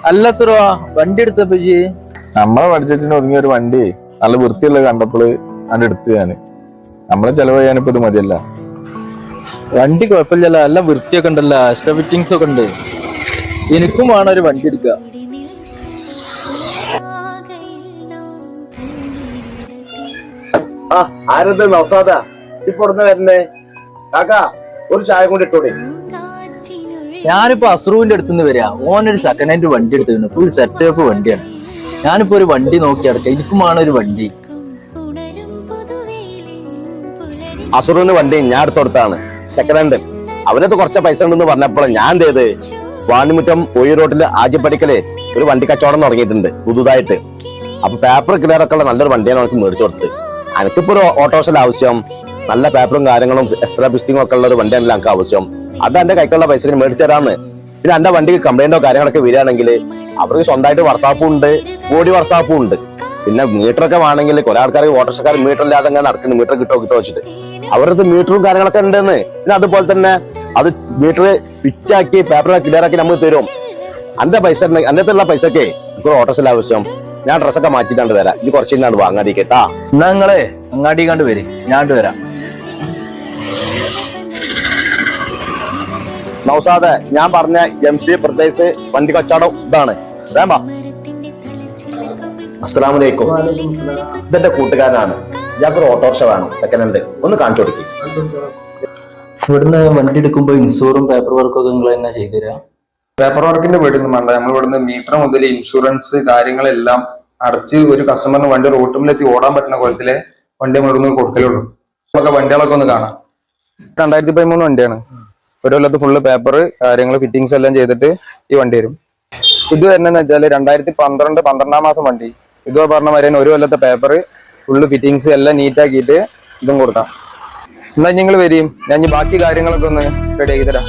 അല്ല സുറോ വണ്ടി എടുത്തപ്പോ നമ്മളെ ബഡ്ജറ്റിന് ഒതുങ്ങിയ ഒരു വണ്ടി നല്ല വൃത്തിയുള്ളത് കണ്ടപ്പോള് അത് എടുത്ത് ഞാന് നമ്മളെ ചെലവ് ചെയ്യാനിപ്പോ ഇത് മതിയല്ല. വണ്ടി കുഴപ്പമില്ലല്ലോ, നല്ല വൃത്തിയൊക്കെ ഉണ്ടല്ലോ, എക്സ്ട്രാ ഫിറ്റിങ്സ് ഒക്കെ ഉണ്ട്. എനിക്കും വേണം ഒരു വണ്ടി എടുക്കുക. ആരത് നൗസാദ ഇപ്പൊ ഇവിടുന്ന് വരുന്നേ? കാക്കാ ഒരു ചായ കൊണ്ട് ഇട്ടോടെ. ഞാനിപ്പോ അസ്രുവിന്റെ അടുത്തുനിന്ന് വരിക. ഓനൊരു സെക്കൻഡ് ഹാൻഡ് വണ്ടി എടുത്തിരുന്നു, ഫുൾ സെറ്റപ്പ് വണ്ടിയാണ്. ഞാനിപ്പോ ഒരു വണ്ടി നോക്കി നടക്കാം, എനിക്കും വേണം ഒരു വണ്ടി. അസുറിന് വണ്ടി ഞാൻ എടുത്ത് കൊടുത്താണ്, സെക്കൻഡ് ഹാൻഡ്. അവനത് കുറച്ച് പൈസ ഉണ്ടെന്ന് പറഞ്ഞപ്പോൾ ഞാൻ എന്ത് ചെയ്ത് വാണിമുറ്റം ഒഴി റോഡില് ആദ്യപ്പടിക്കല് ഒരു വണ്ടി കച്ചവടം തുടങ്ങിയിട്ടുണ്ട് പുതുതായിട്ട്. അപ്പൊ പേപ്പർ ക്ലിയർ ഒക്കെ ഉള്ള നല്ലൊരു വണ്ടിയാണ് അവർക്ക് മേടിച്ചു കൊടുത്ത്. എനിക്കിപ്പോ ഒരു ഓട്ടോറിക്ഷയുടെ ആവശ്യം, നല്ല പേപ്പറും കാര്യങ്ങളും എക്സ്ട്രാ പിസ്റ്റിങ്ങും ഒക്കെ ഉള്ള ഒരു വണ്ടിയാണല്ലോ എനിക്ക് ആവശ്യം. അത് എന്റെ കൈക്കുള്ള പൈസ മേടിച്ചു തരാന്ന്. പിന്നെ എന്റെ വണ്ടിക്ക് കംപ്ലൈന്റോ കാര്യങ്ങളൊക്കെ വരികയാണെങ്കിൽ അവർക്ക് സ്വന്തമായിട്ട് വർക്ക്ഷോപ്പും ഉണ്ട്, ബോഡി വർക്ക്ഷോപ്പും ഉണ്ട്. പിന്നെ മീറ്ററൊക്കെ വേണമെങ്കിൽ കുറെ ആൾക്കാർ ഓട്ടോറിക്ഷക്കാർ മീറ്റർ ഇല്ലാതെ അങ്ങനെ നടക്കുന്നു, മീറ്റർ കിട്ടോ വെച്ചിട്ട് അവരത് മീറ്ററും കാര്യങ്ങളൊക്കെ ഉണ്ടെന്ന്. പിന്നെ അതുപോലെ തന്നെ അത് മീറ്റർ ഫിറ്റാക്കി പേപ്പറൊക്കെ ക്ലിയർ ആക്കി നമുക്ക് തരും. എന്റെ പൈസ എന്റെ അടുത്തുള്ള പൈസക്ക് ഇപ്പോൾ ഓട്ടോറിക്ഷയുടെ ആവശ്യം. ഞാൻ ഡ്രസ്സൊക്കെ മാറ്റിട്ടാണ്ട് വരാം, ഇത് കുറച്ച് ഇന്നാണ് വാങ്ങാതിരിക്കട്ടാ. എന്നാ നിങ്ങളെ അങ്ങാടി കണ്ട് വരും, ഞാൻ വരാം. നൗസാദെ ഞാൻ പറഞ്ഞ MC പ്രദേശ് വണ്ടി കച്ചവടം ഇതാണ്. വേണ്ട. അസ്സലാമലൈക്കും. ഇതെന്റെ കൂട്ടുകാരനാണ്. ഞങ്ങൾക്ക് ഒരു ഓട്ടോറിക്ഷ വേണം, സെക്കൻഡ് ഹാൻഡ്. ഒന്ന് കാണിച്ചു കൊടുക്കും. ഇവിടുന്ന് വണ്ടി എടുക്കുമ്പോ ഇൻഷൂറും പേപ്പർ വർക്കും ഒക്കെ നിങ്ങൾ തന്നെ ചെയ്തുതരാ? പേപ്പർ വർക്കിന്റെ വീടൊന്നും വേണ്ട. നമ്മൾ ഇവിടുന്ന് മീറ്റർ മുതൽ ഇൻഷുറൻസ് കാര്യങ്ങളെല്ലാം അടച്ച് ഒരു കസ്റ്റമറിന് വണ്ടി റോട്ടുമിലെത്തി ഓടാൻ പറ്റുന്ന കോലത്തിലെ വണ്ടി നമ്മൾ ഇവിടുന്ന് കൊടുക്കലുള്ളൂ. നമുക്ക് വണ്ടികളൊക്കെ ഒന്ന് കാണാം. 2013 വണ്ടിയാണ്. ഒരു കൊല്ലത്ത് ഫുള്ള് പേപ്പർ കാര്യങ്ങൾ ഫിറ്റിങ്സ് എല്ലാം ചെയ്തിട്ട് ഈ വണ്ടി വരും. ഇത് വരുന്നതെന്ന് വെച്ചാൽ 2012 12-ാം മാസം വണ്ടി. ഇത് പറഞ്ഞ മാതിരി ഒരു കൊല്ലത്തെ പേപ്പർ ഫുള്ള് ഫിറ്റിങ്സ് എല്ലാം നീറ്റാക്കിയിട്ട് ഇതും കൊടുക്കാം. എന്നാൽ നിങ്ങൾ വരും, ഞാൻ ബാക്കി കാര്യങ്ങളൊക്കെ ഒന്ന് റെഡി ആക്കി തരാം.